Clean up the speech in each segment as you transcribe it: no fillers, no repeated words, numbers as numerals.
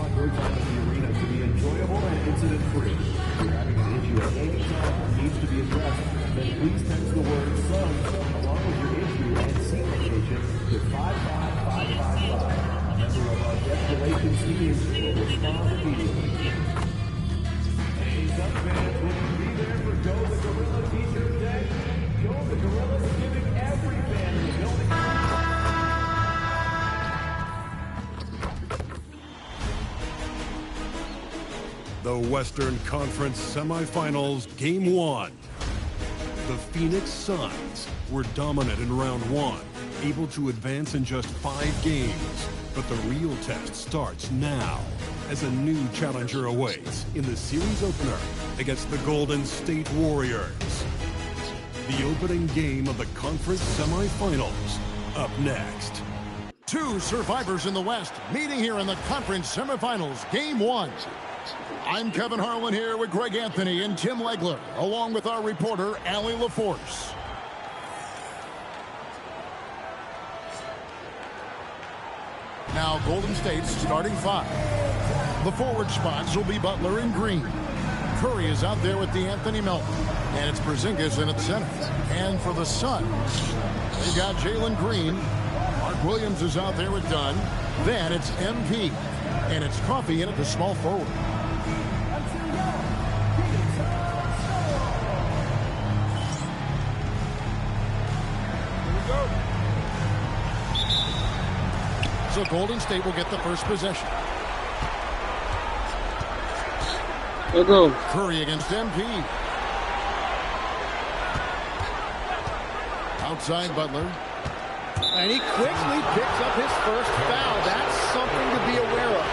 want your time in the arena to be enjoyable and incident-free. If you're having an issue at any time that needs to be addressed, then please text the word SUNS along with your issue and seat location to 55555. A member of our guest relations team will respond immediately. Hey, Suns fans, will you be there for Go the Gorilla T-shirt day? Go the Gorilla is giving every fan in the building. The Western Conference Semifinals, Game 1. The Phoenix Suns were dominant in round 1, able to advance in just 5 games. But the real test starts now, as a new challenger awaits in the series opener against the Golden State Warriors. The opening game of the conference semifinals, up next. Two survivors in the West meeting here in the conference semifinals, Game 1. I'm Kevin Harlan here with Greg Anthony and Tim Legler, along with our reporter, Allie LaForce. Now, Golden State's starting 5. The forward spots will be Butler and Green. Curry is out there with DeAnthony Melton, and it's Porzingis in at center. And for the Suns, they've got Jalen Green. Mark Williams is out there with Dunn. Then it's MP, and it's Coffey in at the small forward. So Golden State will get the first possession. Go. Curry against MP. Outside Butler. And he quickly picks up his first foul. That's something to be aware of.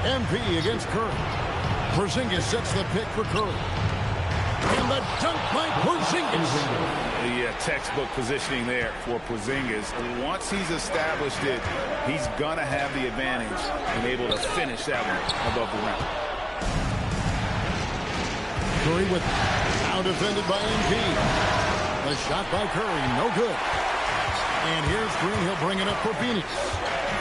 MP against Curry. Porzingis sets the pick for Curry. And the dunk by Porzingis. Yeah, textbook positioning there for Porzingis. Once he's established it, he's going to have the advantage and able to finish that one above the rim. Curry with now defended by MP. The shot by Curry, no good. And here's Green. He'll bring it up for Phoenix.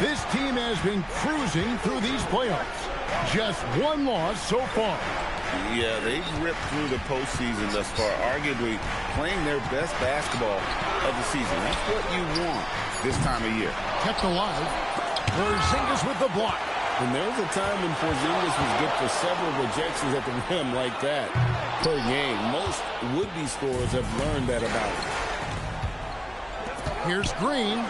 This team has been cruising through these playoffs. Just one loss so far. Yeah, they've ripped through the postseason thus far, arguably playing their best basketball of the season. That's what you want this time of year. Kept alive. Porzingis with the block. And there was a time when Porzingis was good for several rejections at the rim like that per game. Most would-be scorers have learned that about him. Here's Green.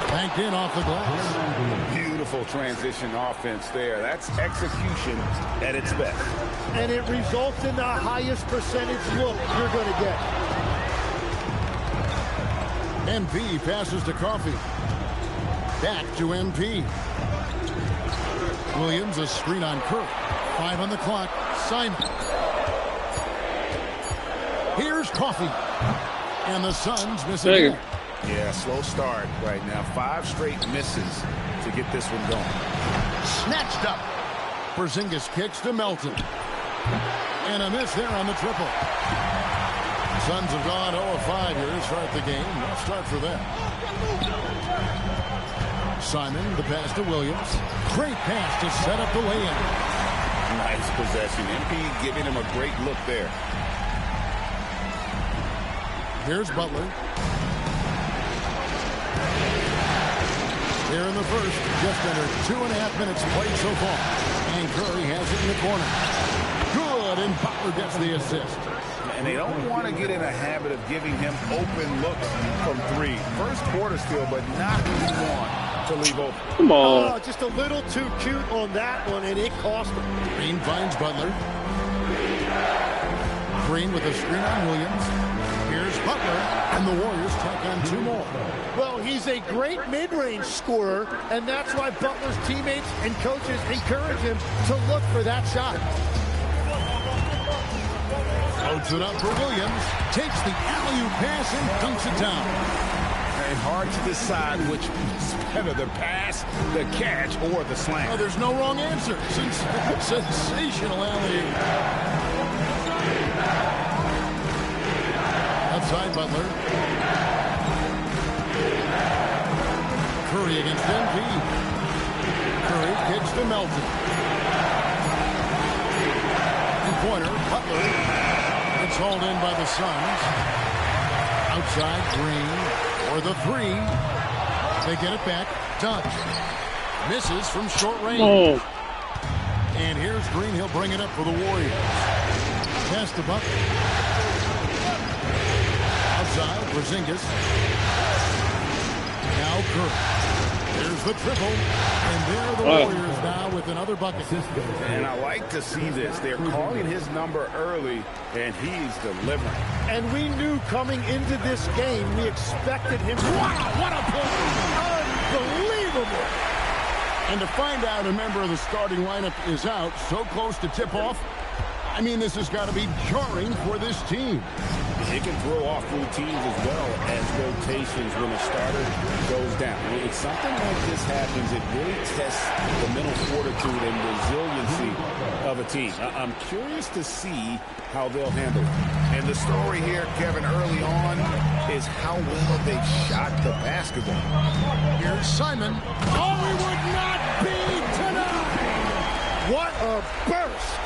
Banked in off the glass. Beautiful transition offense there. That's execution at its best. And it results in the highest percentage look you're going to get. MP passes to Coffey. Back to MP. Williams, a screen on Curry. 5 on the clock. Simon. Here's Coffey. And the Suns miss again. Yeah, slow start right now. 5 straight misses to get this one going. Snatched up. Porzingis kicks to Melton. And a miss there on the triple. Suns have gone 0-5 here to start the game. No start for them. Simon, the pass to Williams. Great pass to set up the lay-in. Nice possession. MP giving him a great look there. Here's Butler. Here in the first, just under 2.5 minutes played so far. And Curry has it in the corner. Good, and Butler gets the assist. And they don't want to get in a habit of giving him open looks from 3. First quarter still, but not what you want to leave open. Come on. Oh, just a little too cute on that one, and it cost him. Green finds Butler. Green with a screen on Williams. Here's Butler, and the Warriors tack on 2 more. Well, he's a great mid-range scorer, and that's why Butler's teammates and coaches encourage him to look for that shot. Loads it up for Williams. Takes the alley-oop pass and dunks it down. And hard to decide which is better, the pass, the catch, or the slam. Oh, there's no wrong answer. Sensational alley-oop. outside Butler. Curry against MP. Curry kicks to Melton. Two-pointer, Butler. It's hauled in by the Suns. Outside Green for the three. They get it back. Dunn misses from short range. Oh. And here's Green. He'll bring it up for the Warriors. Pass to Butler. Outside, Porzingis. Now Curry. There's the triple. And there are the Warriors now with another bucket. And I like to see this. They're calling his number early, and he's delivering. And we knew coming into this game, we expected him. Wow, what a play! Unbelievable! And to find out a member of the starting lineup is out so close to tip-off, I mean, this has got to be jarring for this team. It can throw off routines as well as rotations when a starter goes down. When something like this happens, it really tests the mental fortitude and resiliency of a team. I'm curious to see how they'll handle it. And the story here, Kevin, early on is how well they shot the basketball. Here's Simon. Oh, he would not be tonight! What a burst!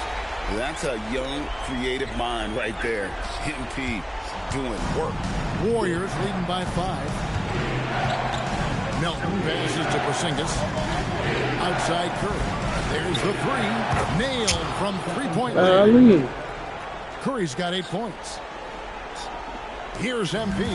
That's a young, creative mind right there. MP doing work. Warriors leading by 5. Melton passes to Porzingis. Outside Curry. There's the three. Nailed from three-point range. Curry's got 8 points. Here's MP.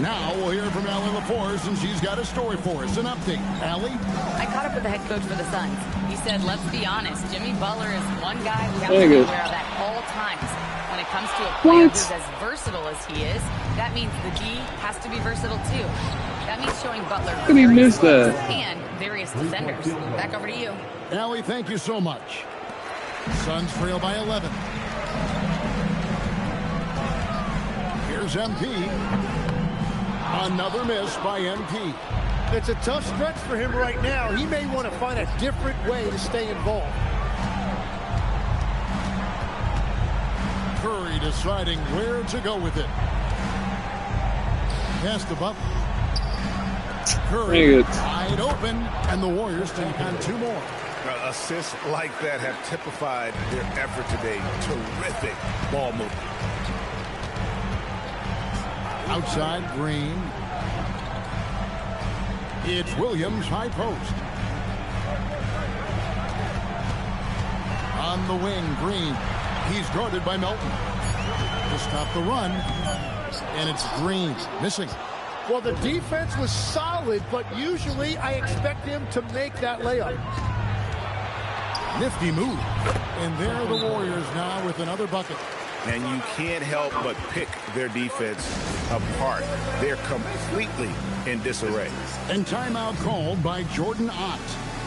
Now we'll hear from Allie LaForce, and she's got a story for us. An update. Allie? I caught up with the head coach for the Suns. He said, let's be honest, Jimmy Butler is one guy we have to be aware of at all times. When it comes to a player who's as versatile as he is, that means the D has to be versatile too. That means showing Butler various skills and various defenders. Back over to you. Allie, thank you so much. Suns trail by 11. Here's MP. Another miss by MP. It's a tough stretch for him right now. He may want to find a different way to stay involved. Curry deciding where to go with it. Pass the Butler. Curry wide open, and the Warriors take on 2 more. Assists like that have typified their effort today. Terrific ball movement. Outside Green. It's Williams, high post. On the wing, Green. He's guarded by Melton. To stop the run. And it's Green missing. Well, the defense was solid, but usually I expect him to make that layup. Nifty move. And there are the Warriors now with another bucket. And you can't help but pick their defense apart. They're completely in disarray. And timeout called by Jordan Ott.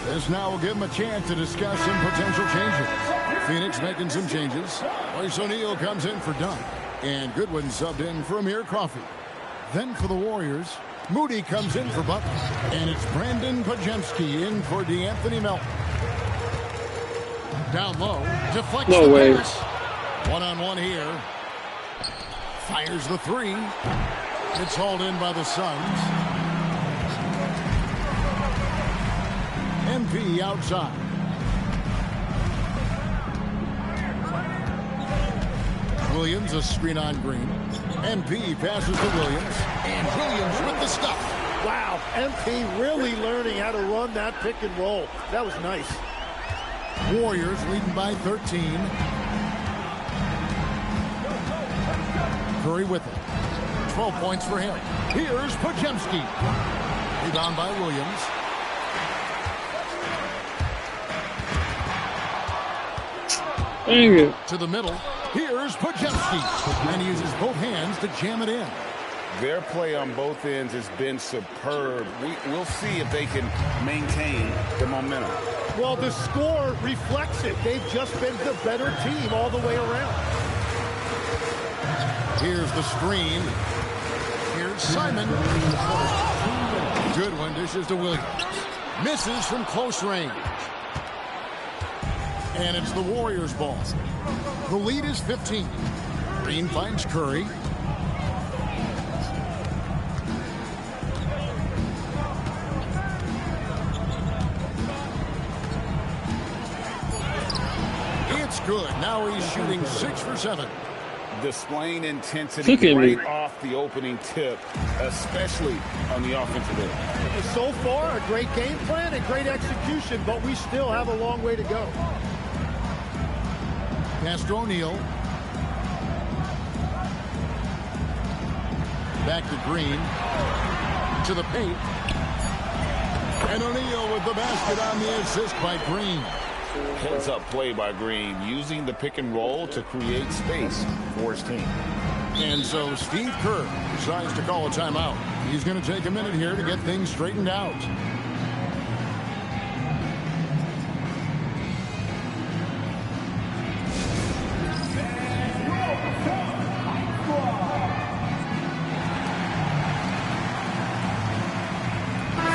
This now will give him a chance to discuss some potential changes. Phoenix making some changes. Royce O'Neal comes in for Dunn. And Goodwin subbed in for Amir Coffey. Then for the Warriors, Moody comes in for Butler. And it's Brandon Podziemski in for DeAnthony Melton. Down low, deflects the pass. One-on-one here. Fires the three. It's hauled in by the Suns. MP outside. Williams, a screen on Green. MP passes to Williams. And Williams with the stuff. Wow, MP really learning how to run that pick and roll. That was nice. Warriors leading by 13. Curry with it. 12 points for him. Here's Podziemski. Rebound by Williams. Dang it. To the middle. Here's Podziemski. And he uses both hands to jam it in. Their play on both ends has been superb. We'll see if they can maintain the momentum. Well, the score reflects it. They've just been the better team all the way around. Here's the screen. Here's Simon. Good one. Dishes to Williams. Misses from close range. And it's the Warriors' ball. The lead is 15. Green finds Curry. It's good. Now he's shooting 6 for 7. Displaying intensity right off the opening tip, especially on the offensive end. So far, a great game plan and great execution, but we still have a long way to go. Pass to O'Neal. Back to Green. To the paint. And O'Neal with the basket on the assist by Green. Heads-up play by Green, using the pick and roll to create space for his team. And so Steve Kerr decides to call a timeout. He's going to take a minute here to get things straightened out.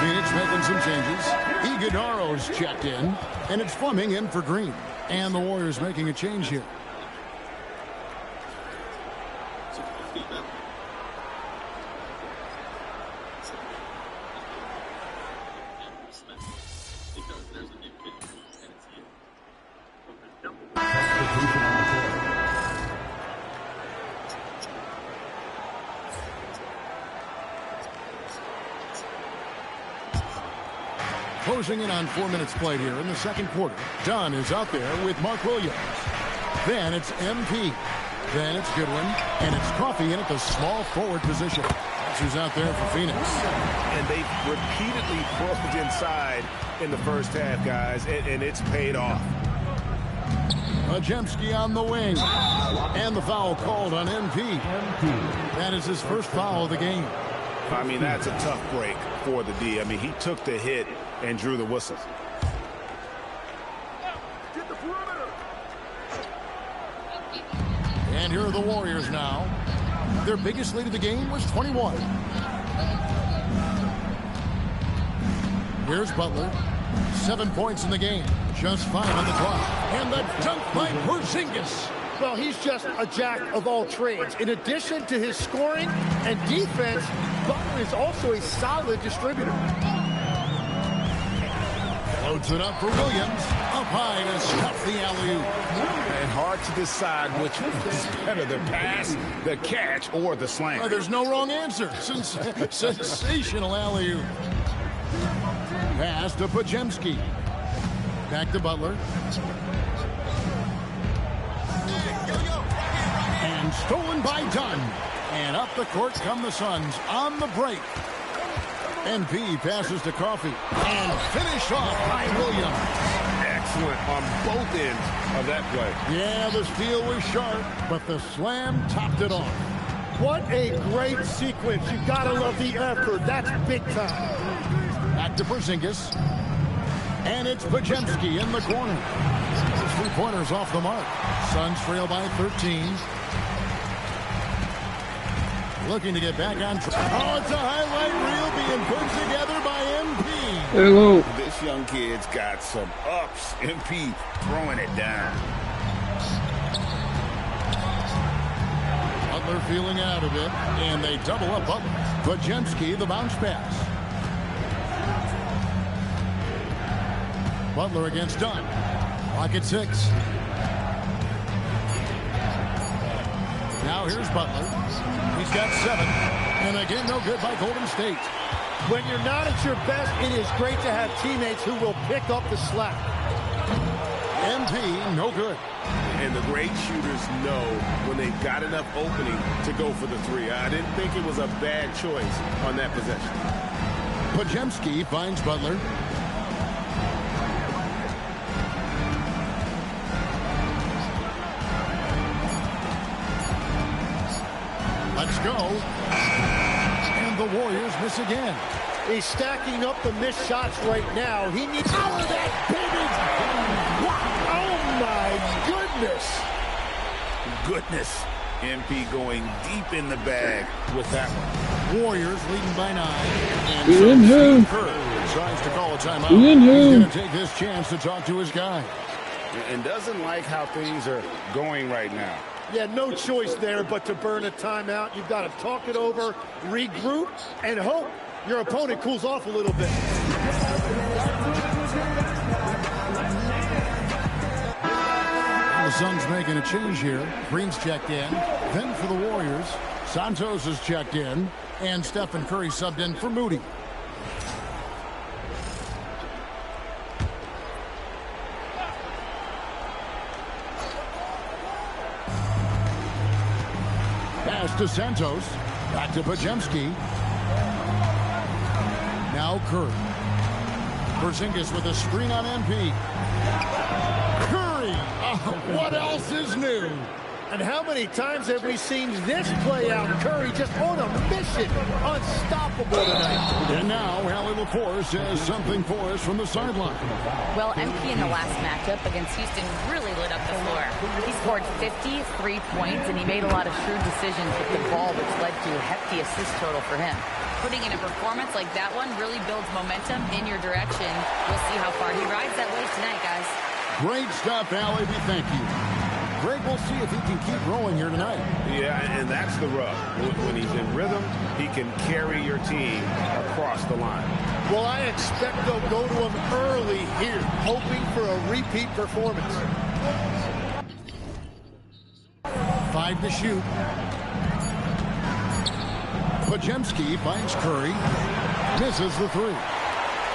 Phoenix making some changes. Iguodaro's checked in, and it's Fleming in for Green. And the Warriors making a change here. Closing in on 4 minutes played here in the second quarter. Dunn is out there with Mark Williams. Then it's MP. Then it's Goodwin. And it's Coffey in at the small forward position. That's who's out there for Phoenix. And they've repeatedly broke inside in the first half, guys, and it's paid off. Majemski on the wing. And the foul called on MP. That is his first foul of the game. I mean, that's a tough break for the D. I mean, he took the hit and drew the whistle. And here are the Warriors now. Their biggest lead of the game was 21. Here's Butler. 7 points in the game. Just 5 on the clock. And the dunk by Porzingis. Well, he's just a jack of all trades. In addition to his scoring and defense, Butler is also a solid distributor. Loads it up for Williams. Up high to stuff the alley-oop. And hard to decide which is better, the pass, the catch, or the slam. There's no wrong answer. Sensational alley-oop. Pass to Podziemski. Back to Butler. And stolen by Dunn. And up the court come the Suns on the break. NP passes to Coffey. And finished off by Williams. Excellent on both ends of that play. Yeah, the steal was sharp, but the slam topped it off. What a great sequence. You gotta love the effort. That's big time. Back to Porzingis. And it's Podziemski in the corner. His 3-pointers off the mark. Suns trail by 13. Looking to get back on track. Oh, it's a highlight reel being put together by MP. Hello. This young kid's got some ups. MP throwing it down. Butler feeling out of it, and they double up Butler. Podziemski, the bounce pass. Butler against Dunn. Clock at 6. Now here's Butler. He's got 7. And again, no good by Golden State. When you're not at your best, it is great to have teammates who will pick up the slack. MP, no good. And the great shooters know when they've got enough opening to go for the three. I didn't think it was a bad choice on that possession. Podziemski finds Butler. Let's go. And the Warriors miss again. He's stacking up the missed shots right now. He needs all of that, baby. Oh, my goodness. Goodness. MP going deep in the bag with that one. Warriors leading by 9. And so Steve Kerr tries to call a timeout. He's going to take this chance to talk to his guy. And doesn't like how things are going right now. Yeah, no choice there but to burn a timeout. You've got to talk it over, regroup, and hope your opponent cools off a little bit. The Suns making a change here. Green's checked in. Then for the Warriors, Santos is checked in. And Stephen Curry subbed in for Moody. Pass to Santos. Back to Pajemski. Now Curry. Porzingis with a screen on MP. Curry! What else is new? And how many times have we seen this play out? Curry just on a mission. Unstoppable tonight. And now, Allie LaForce has something for us from the sideline. Well, MP in the last matchup against Houston really lit up the floor. He scored 53 points, and he made a lot of shrewd decisions with the ball, which led to a hefty assist total for him. Putting in a performance like that one really builds momentum in your direction. We'll see how far he rides that wave tonight, guys. Great stuff, Allie. We thank you. Greg, we'll see if he can keep growing here tonight. Yeah, and that's the rub. When he's in rhythm, he can carry your team across the line. Well, I expect they'll go to him early here, hoping for a repeat performance. 5 to shoot. Pajemski finds Curry. Misses the 3.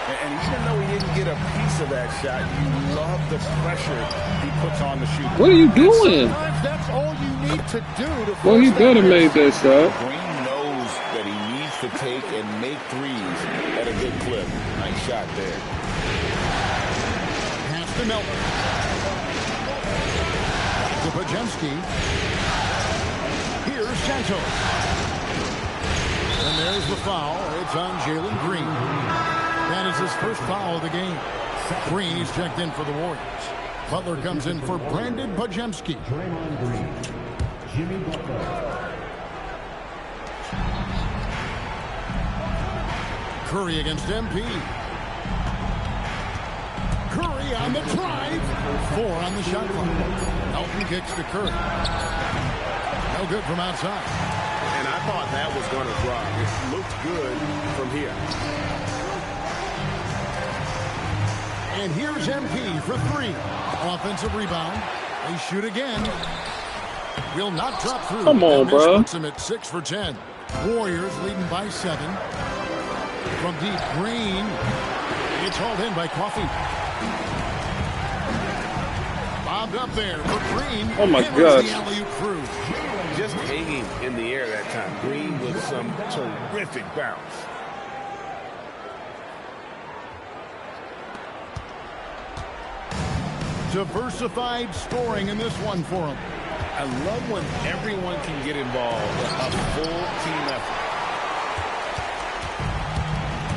And even though he didn't get a piece of that shot, you love the pressure he puts on the shooter. What are you doing? Sometimes that's all you need to do to Well, he better make that shot. Green knows that he needs to take and make threes at a good clip. Nice shot there. Pass to Melton. To Pajemski. Here's Santos. And there's the foul. It's on Jalen Green. That is his first foul of the game. Green is checked in for the Warriors. Butler comes in for Brandon Pajemski. Jimmy Butler. Curry against MP. Curry on the drive. 4 on the shot clock. Elton kicks to Curry. No good from outside. And I thought that was going to drop. It looked good from here. And here's MP for 3. Offensive rebound. They shoot again. Will not drop through. Come on, bro. Puts him at 6 for 10. Warriors leading by 7. From deep, Green. It's hauled in by Coffey. Bobbed up there for Green. Oh my gosh. The gosh. alley-oop through. Just hanging in the air that time. Green with some terrific bounce. Diversified scoring in this one for him. I love when everyone can get involved. A full team effort.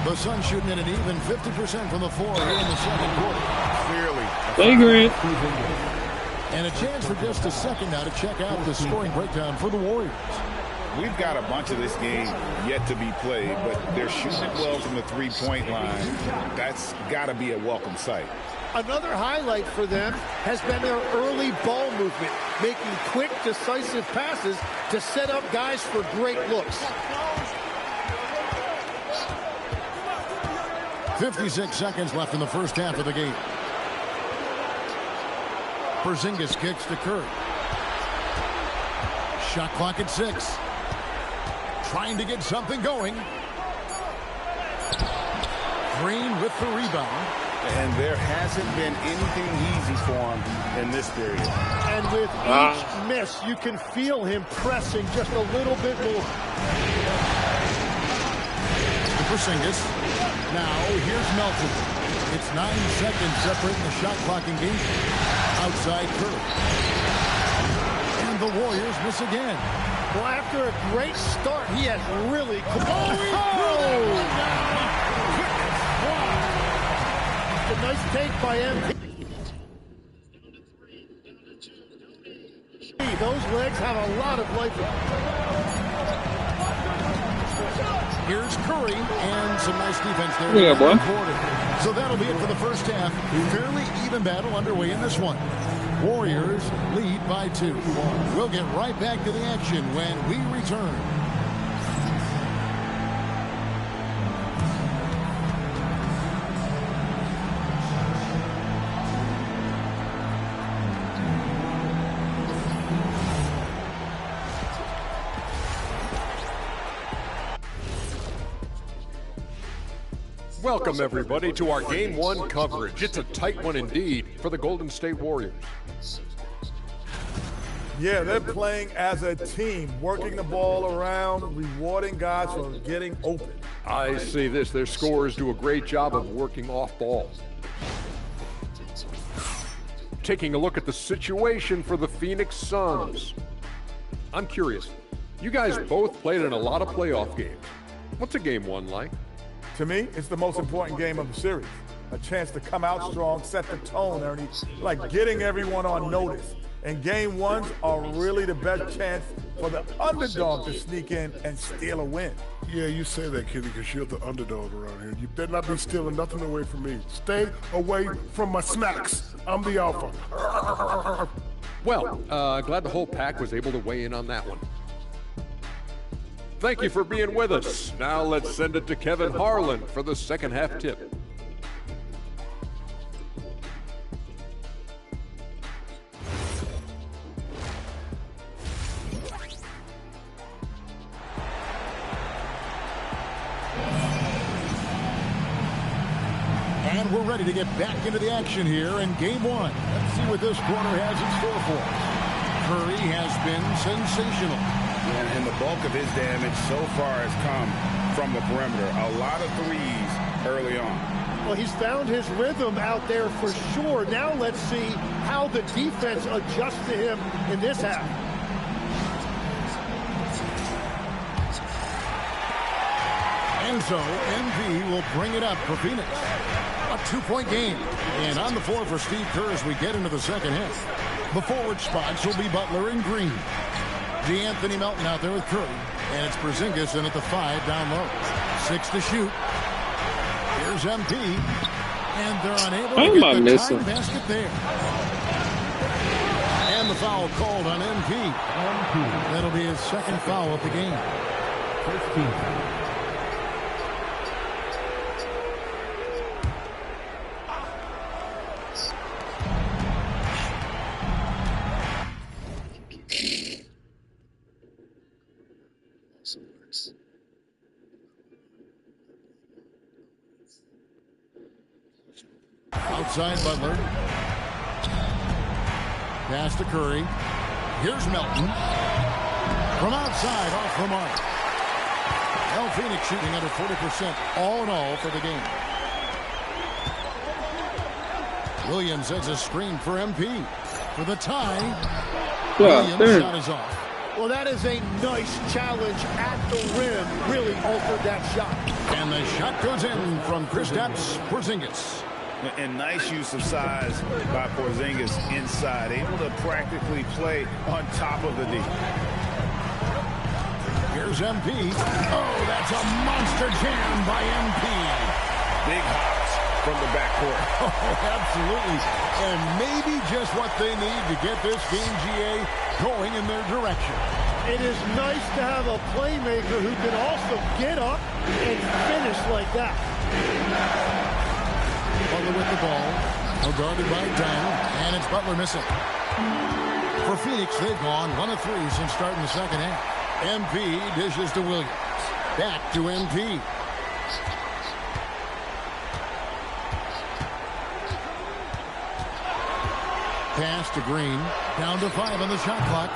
The Suns shooting at an even 50% from the floor here in the second quarter. Clearly. Hey, Grant. And a chance for just a second now to check out the scoring breakdown for the Warriors. We've got a bunch of this game yet to be played, but they're shooting it well from the three-point line. That's got to be a welcome sight. Another highlight for them has been their early ball movement, making quick, decisive passes to set up guys for great looks. 56 seconds left in the first half of the game. Porzingis kicks to Curry. Shot clock at 6. Trying to get something going. Green with the rebound. And there hasn't been anything easy for him in this period. And with each miss, you can feel him pressing just a little bit more. Porzingis. Now here's Melton. It's 9 seconds separating the shot clock engagement. Outside Curry. And the Warriors miss again. Well, after a great start, he has really... A nice take by MP. Those legs have a lot of life. Here's Curry and some nice defense there. Yeah, boy. So that'll be it for the first half. Fairly even battle underway in this one. Warriors lead by 2. We'll get right back to the action when we return. Welcome, everybody, to our Game 1 coverage. It's a tight one indeed for the Golden State Warriors. Yeah, they're playing as a team, working the ball around, rewarding guys for getting open. I see this. Their scorers do a great job of working off ball. Taking a look at the situation for the Phoenix Suns. I'm curious. You guys both played in a lot of playoff games. What's a Game 1 like? To me, it's the most important game of the series. A chance to come out strong, set the tone, Ernie, like getting everyone on notice. And Game 1s are really the best chance for the underdog to sneak in and steal a win. Yeah, you say that, Kitty, because you're the underdog around here. You better not be stealing nothing away from me. Stay away from my smacks. I'm the alpha. Well, glad the whole pack was able to weigh in on that one. Thank you for being with us. Now let's send it to Kevin Harlan for the second half tip. And we're ready to get back into the action here in Game 1. Let's see what this quarter has in store for us. Curry has been sensational. And the bulk of his damage so far has come from the perimeter. A lot of threes early on. Well, he's found his rhythm out there for sure. Now let's see how the defense adjusts to him in this half. And so MV will bring it up for Phoenix. A 2-point game. And on the floor for Steve Kerr as we get into the second half. The forward spots will be Butler and Green. Anthony Melton out there with Curry. And it's Porzingis in at the 5 down low. 6 to shoot. Here's MP. And they're unable to get the time basket there. And the foul called on MP. That'll be his second foul of the game. 15. Outside Butler. Pass to Curry. Here's Melton. From outside, off the mark. El Phoenix shooting under 40% all in all for the game. Williams has a screen for MP. For the tie. Williams shot is off. Well, that is a nice challenge at the rim. Really altered that shot. And the shot goes in from Kristaps Porzingis. And nice use of size by Porzingis inside. Able to practically play on top of the D. Here's MP. Oh, that's a monster jam by MP. Big hops from the backcourt. Oh, absolutely. And maybe just what they need to get this game, GA, going in their direction. It is nice to have a playmaker who can also get up and finish like that. Butler with the ball. Now guarded by Dell. And it's Butler missing. For Phoenix, they've gone 1 of 3 since starting the second half. MP dishes to Williams. Back to MP. Pass to Green. Down to 5 on the shot clock.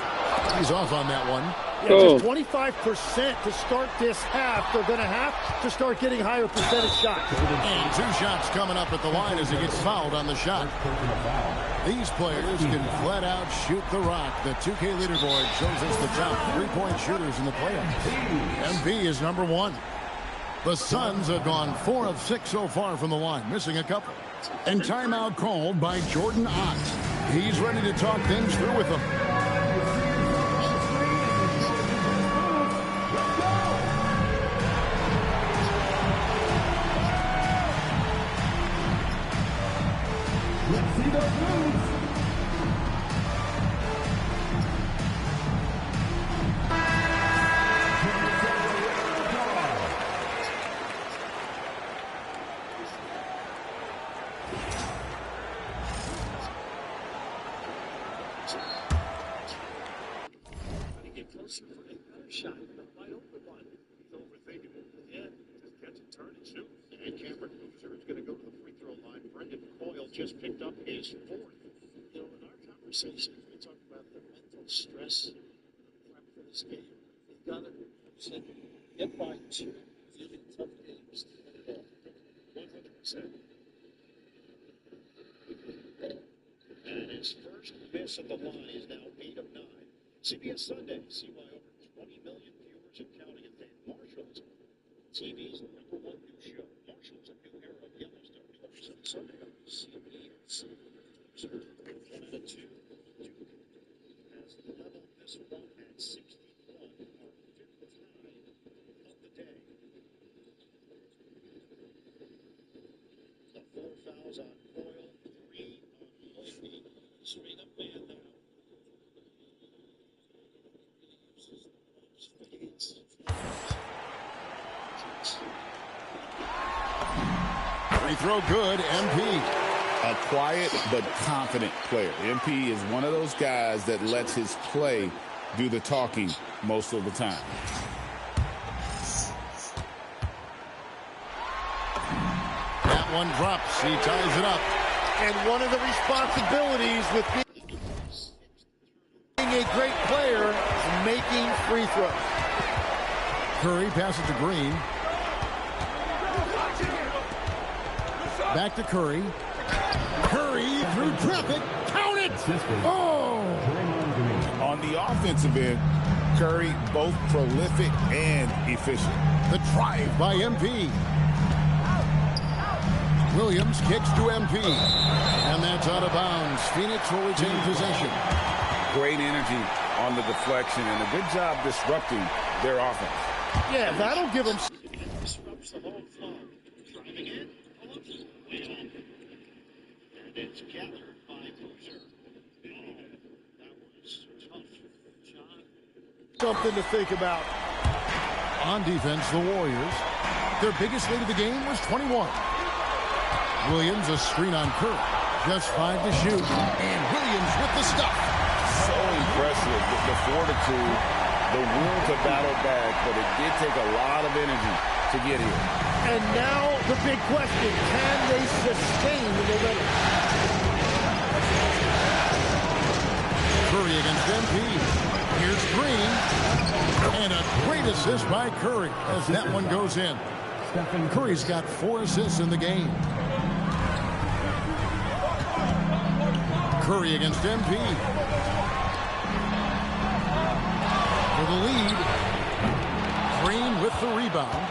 He's off on that one. Yeah, just 25% to start this half. They're going to have to start getting higher percentage shots. And 2 shots coming up at the line as he gets fouled on the shot. These players can flat out shoot the rock. The 2K leaderboard shows us the top 3-point shooters in the playoffs. MV is number 1. The Suns have gone 4 of 6 so far from the line, missing a couple. And timeout called by Jordan Ott. He's ready to talk things through with them. is fourth. You know, in our conversation, we talk about the mental stress prep for this game. You've got to get by two really tough games to win it all. 100%. And his first miss at the line is now 8 of 9. CBS Sunday, see why over 20 million viewers and counting at Dan Marshall's, TV's #1 new show. Marshall's, a new era of Yellowstone, comes on Sunday on CBS. 1 out of 2. Duke has leveled this one at 61, our fifth tie of the day. The 4 fouls on Boyle, 3 on Whitney. Straight up man now. Free throw good, MP. A quiet but confident player. MP is one of those guys that lets his play do the talking most of the time. That one drops. He ties it up. And one of the responsibilities with being a great player is making free throws. Curry passes to Green. Back to Curry. Curry through traffic. Count it! Oh! On the offensive end, Curry both prolific and efficient. The drive by MP. Williams kicks to MP. And that's out of bounds. Phoenix will retain possession. Great energy on the deflection and a good job disrupting their offense. Yeah, that'll give them. Disrupts the whole flow. Driving in, way off. And it's gathered by Boozer. That was tough. John. Something to think about. On defense, the Warriors. Their biggest lead of the game was 21. Williams a screen on Curry. Just 5 to shoot. And Williams with the stuff. So impressive. The fortitude, the will to battle back, but it did take a lot of energy to get here. And now the big question, can they sustain the momentum? Curry against MP. Here's Green. And a great assist by Curry as that one goes in. Curry's got 4 assists in the game. Curry against MP. For the lead. Green with the rebound.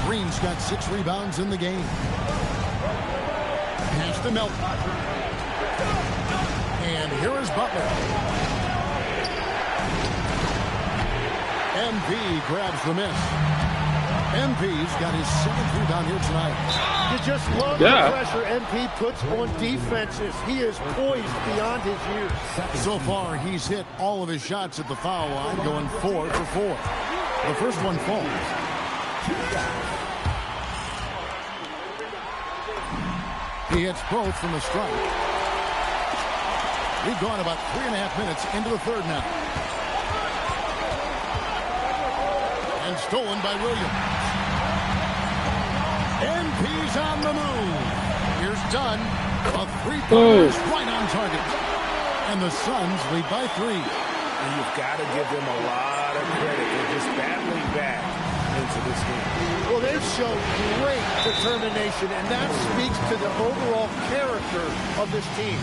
Green's got 6 rebounds in the game. Pass to Melton. And here is Butler. MP grabs the miss. MP's got his 7th rebound here tonight. You just love the pressure MP puts on defenses. He is poised beyond his years. So far, he's hit all of his shots at the foul line, going 4 for 4. The first one falls. He hits both from the strike. We've gone about 3.5 minutes into the third now. And stolen by Williams. MP's on the move. Here's Dunn. A 3-pointer right on target. And the Suns lead by 3. And you've got to give them a lot of credit for just battling back into this game. Well, they've shown great determination, and that speaks to the overall character of this team.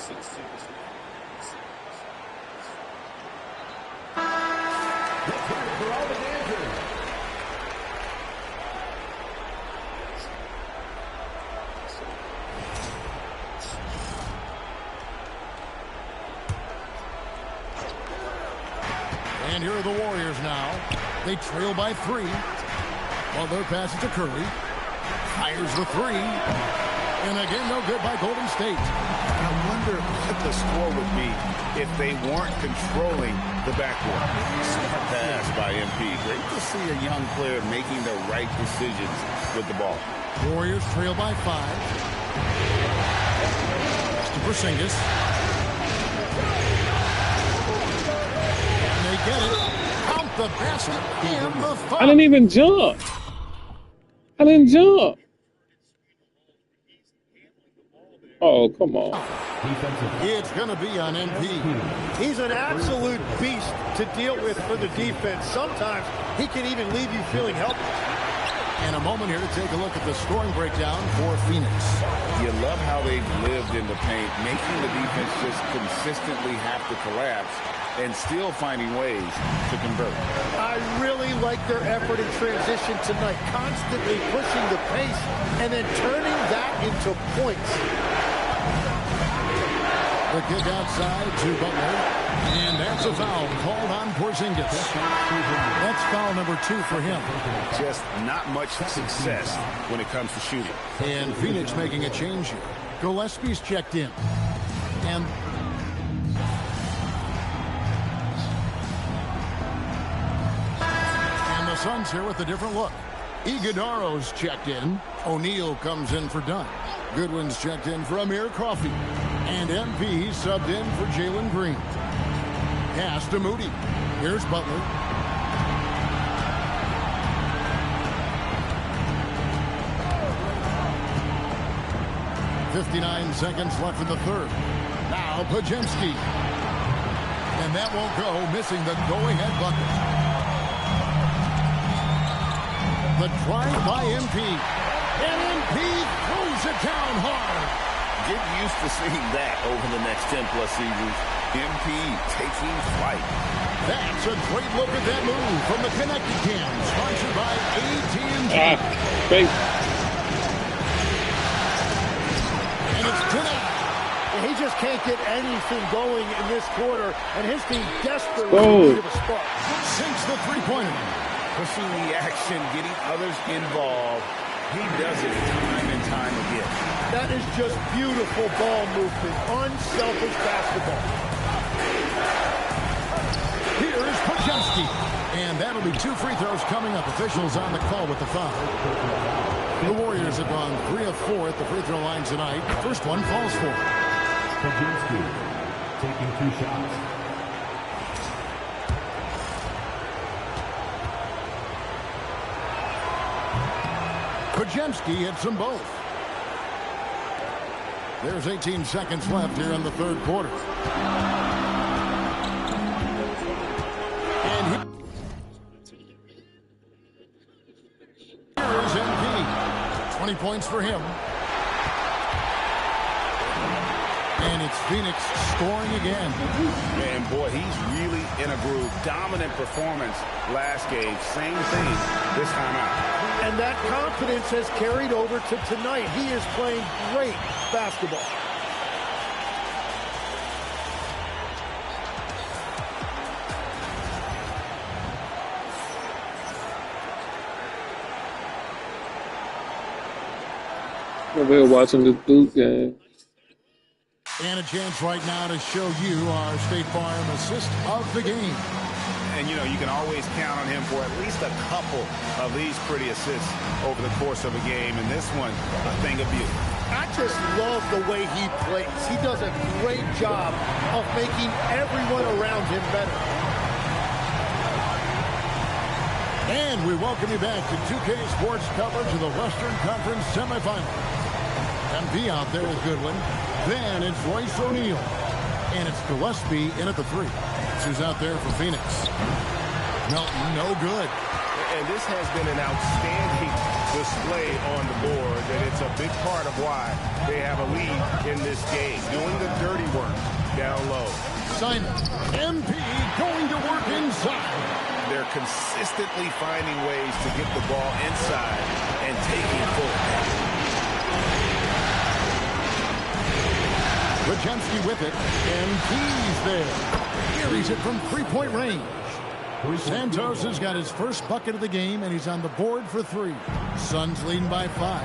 And here are the Warriors now. They trail by 3. Butler passes to Curry. Fires the 3. And again, no good by Golden State. I wonder what the score would be if they weren't controlling the backcourt. Smart pass by MP. Great to see a young player making the right decisions with the ball. Warriors trail by 5. To Porzingis. And they get it. Count the basket and the foul. I didn't even jump. Oh, come on. It's going to be on MP. He's an absolute beast to deal with for the defense. Sometimes he can even leave you feeling helpless. And a moment here to take a look at the scoring breakdown for Phoenix. You love how they've lived in the paint, making the defense just consistently have to collapse and still finding ways to convert. I really like their effort in transition tonight, constantly pushing the pace and then turning that into points. The kick outside to Butler. And that's a foul called on Porzingis. That's foul number 2 for him. Just not much success when it comes to shooting. And Phoenix making a change here. Gillespie's checked in. And the Suns here with a different look. Iguodaro's checked in. O'Neal comes in for Dunn. Goodwin's checked in for Amir Coffey. And MP subbed in for Jalen Green. Pass to Moody. Here's Butler. .59 seconds left in the third. Now Podziemski. And that won't go, missing the go-ahead bucket. The drive by MP. And MP throws it down hard. Get used to seeing that over the next 10-plus seasons. MP taking flight. That's a great look at that move from the Connected Cam, sponsored by AT&T. Thanks. And it's tonight. He just can't get anything going in this quarter, and his team desperately needs a spark. Sinks the three-pointer. Pushing the action, getting others involved. He does it time and time again. That is just beautiful ball movement, unselfish basketball. Here's Podziemski. And that'll be 2 free throws coming up. Officials on the call with the foul. The Warriors have gone 3 of 4 at the free throw line tonight. First one falls for. Podziemski taking 2 shots. Podziemski hits them both. There's 18 seconds left here in the third quarter. And here's MP. 20 points for him. And it's Phoenix scoring again. Man, boy, he's really in a groove. Dominant performance last game. Same thing this time out. And that confidence has carried over to tonight. He is playing great basketball. We're watching the Duke game. And a chance right now to show you our State Farm assist of the game. And, you know, you can always count on him for at least a couple of these pretty assists over the course of a game. And this one, a thing of beauty. I just love the way he plays. He does a great job of making everyone around him better. And we welcome you back to 2K Sports coverage of the Western Conference semifinals. MP out there with Goodwin. Then it's Royce O'Neal. And it's Gillespie in at the 3. Who's out there for Phoenix. Melton, no good. And this has been an outstanding display on the board, and it's a big part of why they have a lead in this game, doing the dirty work down low. Simon, MP going to work inside. They're consistently finding ways to get the ball inside and taking full advantage. Rajemski with it, MP's there. Carries it from three-point range. Santos has got his first bucket of the game, and he's on the board for 3. Suns leading by 5.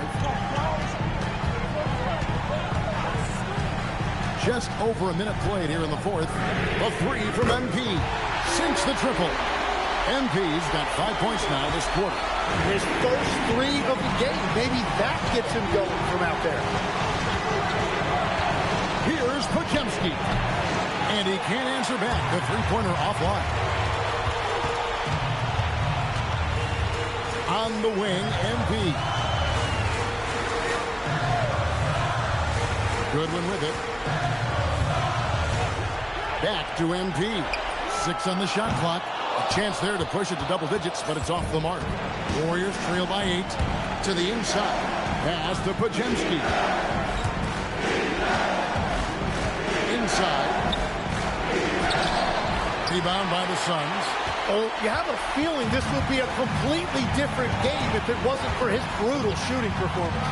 Just over a minute played here in the fourth. A 3 from MP. Sinks the triple. MP's got 5 points now this quarter. His first 3 of the game. Maybe that gets him going from out there. Here's Podziemski. And he can't answer back. The three-pointer offline. On the wing, MP. Goodwin with it. Back to MP. 6 on the shot clock. A chance there to push it to double digits, but it's off the mark. Warriors trail by 8 to the inside. Pass to Podziemski. Inside. Rebound by the Suns. Oh, you have a feeling this would be a completely different game if it wasn't for his brutal shooting performance.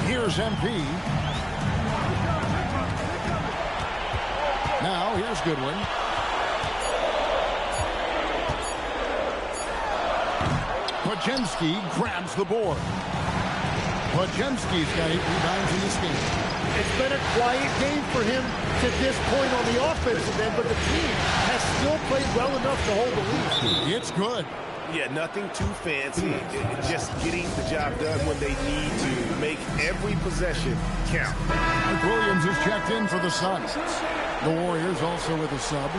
Here's MP. Now, here's Goodwin. Podziemski grabs the board. Podziemski's got 8 rebounds in this game. It's been a quiet game for him to this point on the offensive end, but the team has still played well enough to hold the lead. It's good. Yeah, nothing too fancy. Just getting the job done when they need to. Make every possession count. Mike Williams is checked in for the Suns. The Warriors also with a sub.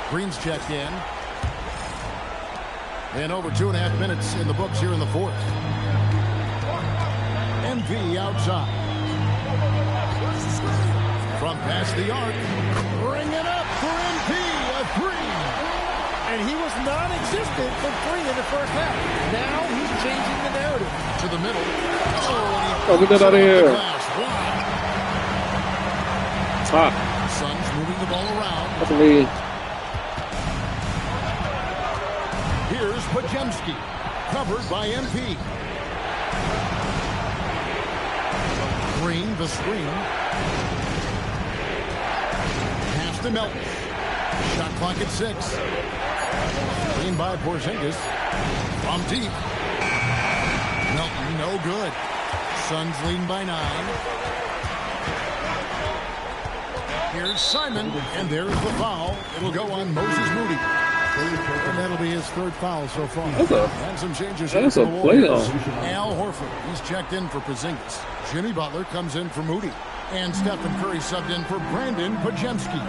Green's checked in. And over 2.5 minutes in the books here in the fourth. MV outside. From past the arc. Bring it up for MP. A 3. And he was non-existent from 3 in the first half. Now he's changing the narrative. To the middle. Oh, get that out of here. Suns moving the ball around. That's me. Here's Podziemski. Covered by MP. Green, the screen. Pass to Melton. Shot clock at 6. Clean by Porzingis. From deep. Melton, no good. Suns leading by 9. Here's Simon, and there's the foul. It'll go on Moses Moody. And that'll be his 3rd foul so far. And some changes here for the Warriors. Al Horford, he's checked in for Porzingis. Jimmy Butler comes in for Moody. And Stephen Curry subbed in for Brandon Podziemski.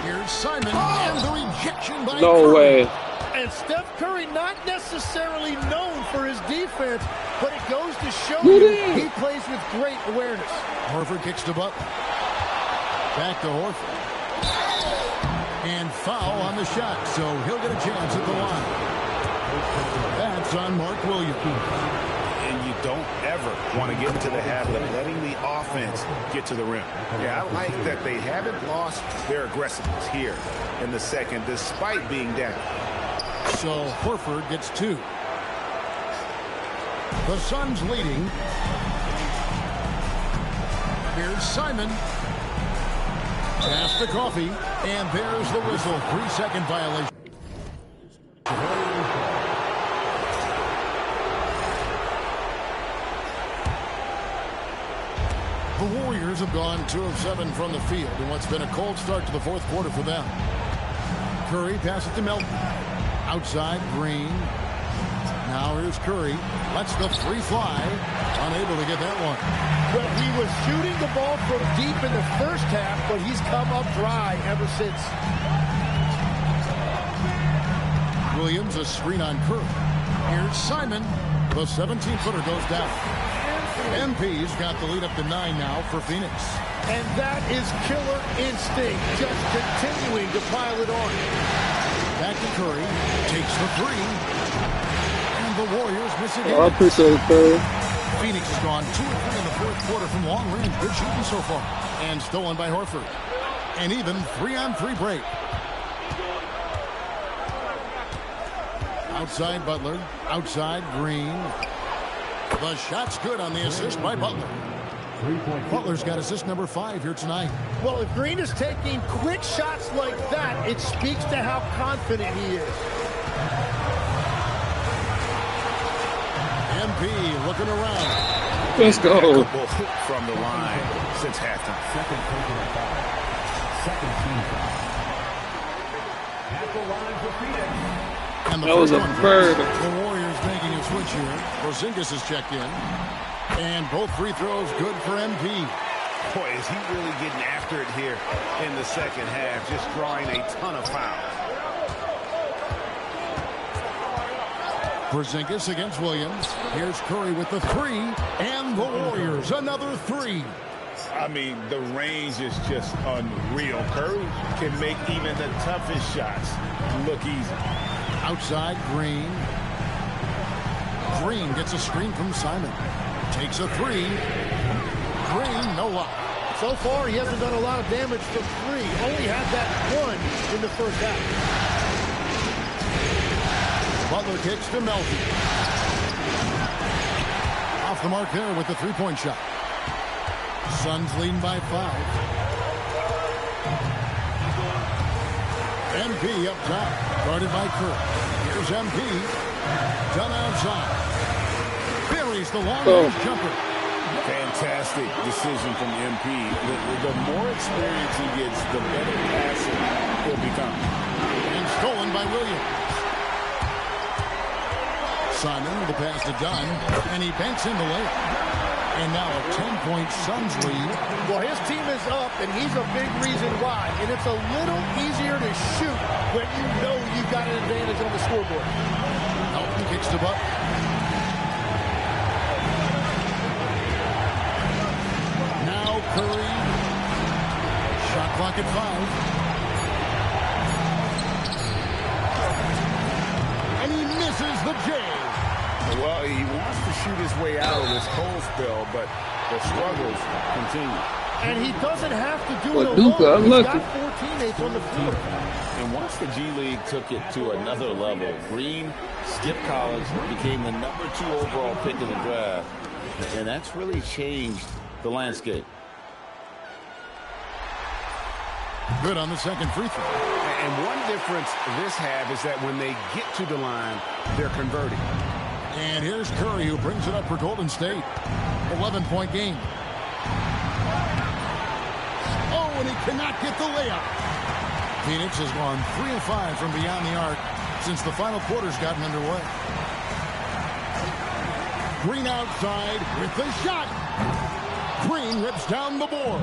Here's Simon, and the rejection by No way. And Steph Curry not necessarily known for his defense, but it goes to show you he plays with great awareness. Horford kicks to Butler. Back to Horford. And foul on the shot, so he'll get a chance at the line. That's on Mark Williams. And you don't ever want to get into the habit of letting the offense get to the rim. Yeah, I like that they haven't lost their aggressiveness here in the second, despite being down. So Horford gets 2. The Suns leading. Here's Simon. Pass to Coffee. And there's the whistle. 3-second violation. The Warriors have gone 2 of 7 from the field in what's been a cold start to the fourth quarter for them. Curry passes to Melton. Outside, Green. Now here's Curry. Lets the 3 fly. Unable to get that one. Well, he was shooting the ball from deep in the first half, but he's come up dry ever since. Williams, a screen on Curry. Here's Simon. The 17-footer goes down. MP's got the lead up to 9 now for Phoenix. And that is killer instinct, just continuing to pile it on. Back to Curry. Takes the three. And the Warriors miss again. Oh, I appreciate it, Curry. Phoenix has gone 2 of 3 in the fourth quarter from long range. Good shooting so far. And stolen by Horford. An even 3-on-3 break. Outside Butler. Outside Green. The shot's good on the assist by Butler. Butler's got assist number 5 here tonight. Well, if Green is taking quick shots like that, it speaks to how confident he is. MP looking around. Let's go. From the line since halftime. Second team foul. At the line for Phoenix. And the That was a bird. The Warriors making a switch here. Porzingis is checked in. And both free throws good for MP. Boy, is he really getting after it here in the second half, just drawing a ton of fouls. Porzingis against Williams. Here's Curry with the three. And the Warriors another three. I mean, the range is just unreal. Curry can make even the toughest shots look easy. Outside Green. Green gets a screen from Simon. Takes a three. Green, no luck. So far, he hasn't done a lot of damage from three. Only had that one in the first half. Butler kicks to Melton. Off the mark there with the three-point shot. Suns leading by 5. MP up top. Guarded by Curry. Here's MP. Done outside. Buries the long-range jumper. Fantastic decision from MP. The more experience he gets, the better passer he'll become. And stolen by Williams. Simon with the pass to Dunn. And he banks in the layup. And now a 10-point Suns lead. Well, his team is up, and he's a big reason why. And it's a little easier to shoot when you know you've got an advantage on the scoreboard. Melton kicks to Buck. Now Curry. Shot clock at 5. And he misses the J. Well, he wants to shoot his way out of this cold spell, but the struggles continue. And he doesn't have to do it Duka, alone. He's look. got 4 teammates on the floor. And once the G League took it to another level, Green skipped college, became the number 2 overall pick in the draft. And that's really changed the landscape. Good on the second free throw. And one difference this half is that when they get to the line, they're converting. And here's Curry, who brings it up for Golden State. 11-point game. Oh, and he cannot get the layup. Phoenix has gone 3 of 5 from beyond the arc since the final quarter's gotten underway. Green outside with the shot. Green rips down the board.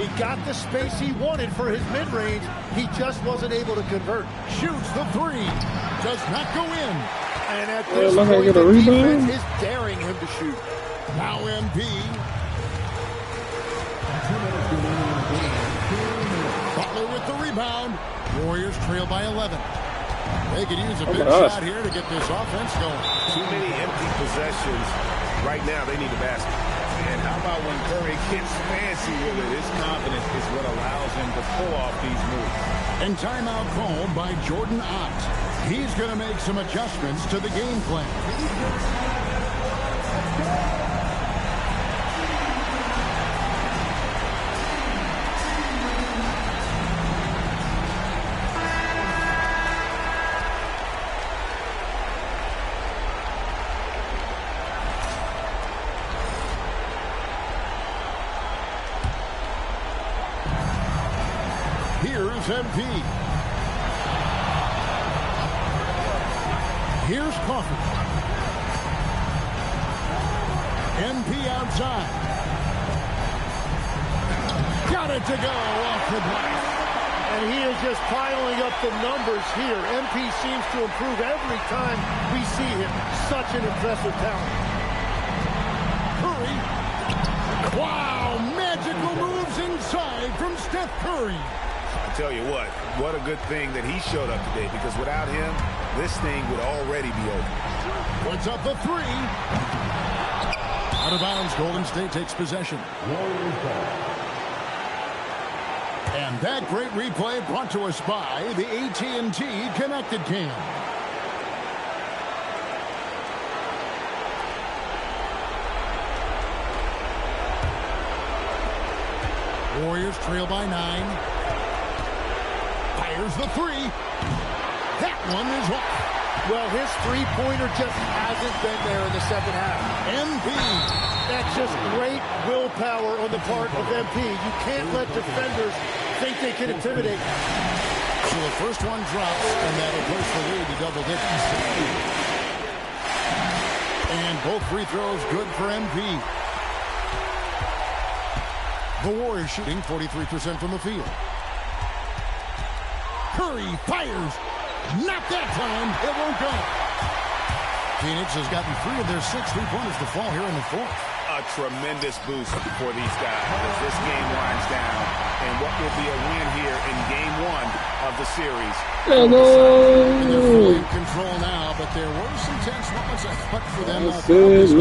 He got the space he wanted for his mid-range. He just wasn't able to convert. Shoots the three. Does not go in. And at this look, I point, get a the rebound. defense is daring him to shoot. Now MP. Butler with the rebound. Warriors trail by 11. They could use a big shot here to get this offense going. Too many empty possessions. Right now, they need a basket. And how about when Curry gets fancy with it? His confidence is what allows him to pull off these moves. And timeout called by Jordan Ott. He's going to make some adjustments to the game plan. Here's MP. Here's Coffey. MP outside. Got it to go off the glass. And he is just piling up the numbers here. MP seems to improve every time we see him. Such an impressive talent. Curry. Wow, magical moves inside from Steph Curry. tell you what a good thing that he showed up today, because without him, this thing would already be over. Puts up the three. Out of bounds, Golden State takes possession. And that great replay brought to us by the AT&T Connected Cam. Warriors trail by 9. Fires the three. That one is off. Well, his three-pointer just hasn't been there in the second half. MP. That's just great willpower on the part of MP. You can't let defenders think they can intimidate. So the first one drops, and that'll push the lead to double digits. And both free throws good for MP. The Warriors shooting 43% from the field. Curry fires. Not that time. It won't go. Phoenix has gotten 3 of their 6 3-pointers to fall here in the fourth. A tremendous boost for these guys as this game winds down. And what will be a win here in game 1 of the series. And they're fully in control now, but there were some tense moments ahead for them. Listen,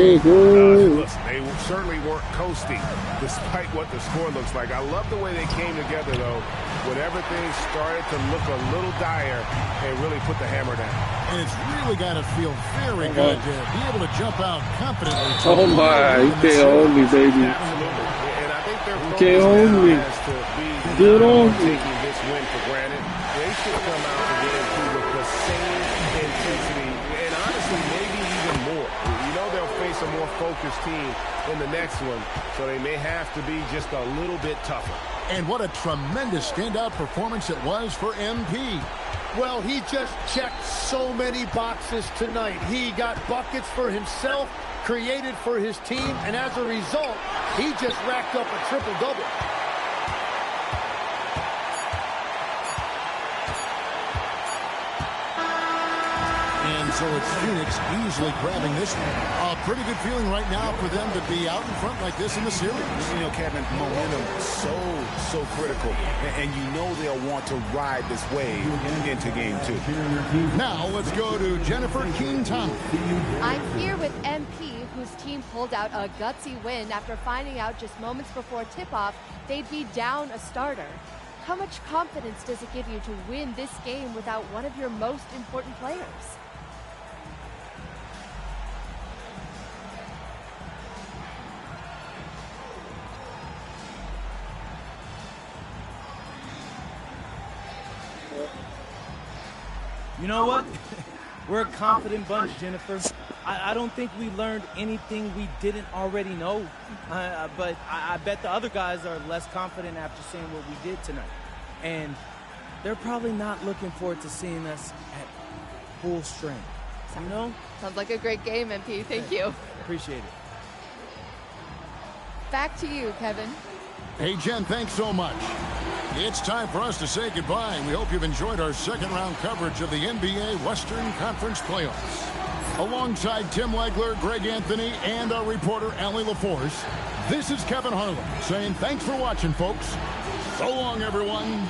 they certainly weren't coasting despite what the score looks like. I love the way they came together, though, when everything started to look a little dire and really put the hammer down. And it's really got to feel very good to be able to jump out confidently. Oh my, you can't hold me, baby. Absolutely. And I think they're you can't hold me. Get on me. Taking this win for granted. They should come out and get into with the same intensity, and honestly, maybe even more. You know they'll face a more focused team in the next one, so they may have to be just a little bit tougher. And what a tremendous standout performance it was for MP. Well, he just checked so many boxes tonight. He got buckets for himself, created for his team, and as a result, he just racked up a triple-double. And so it's Phoenix easily grabbing this one. A pretty good feeling right now for them to be out in front like this in the series. You know, Kevin, momentum so critical. And you know they'll want to ride this wave into game 2. Now let's go to Jennifer King-Thomas. I'm here with MP, whose team pulled out a gutsy win after finding out just moments before tip-off they'd be down a starter. How much confidence does it give you to win this game without one of your most important players? You know what? We're a confident bunch, Jennifer. I don't think we learned anything we didn't already know. But I bet the other guys are less confident after seeing what we did tonight. And they're probably not looking forward to seeing us at full strength. You know? Sounds like a great game, MP. Thank you. Appreciate it. Back to you, Kevin. Hey, Jen, thanks so much. It's time for us to say goodbye. We hope you've enjoyed our second-round coverage of the NBA Western Conference Playoffs. Alongside Tim Legler, Greg Anthony, and our reporter, Allie LaForce, this is Kevin Harlan saying thanks for watching, folks. So long, everyone.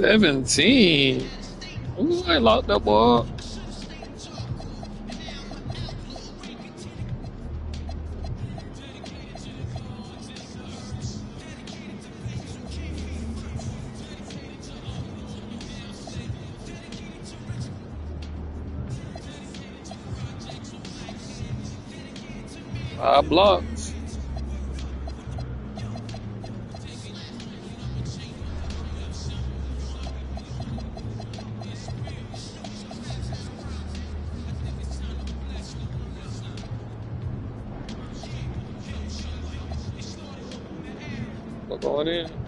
17. Ooh, I locked that boy up. Blocks. We're going in.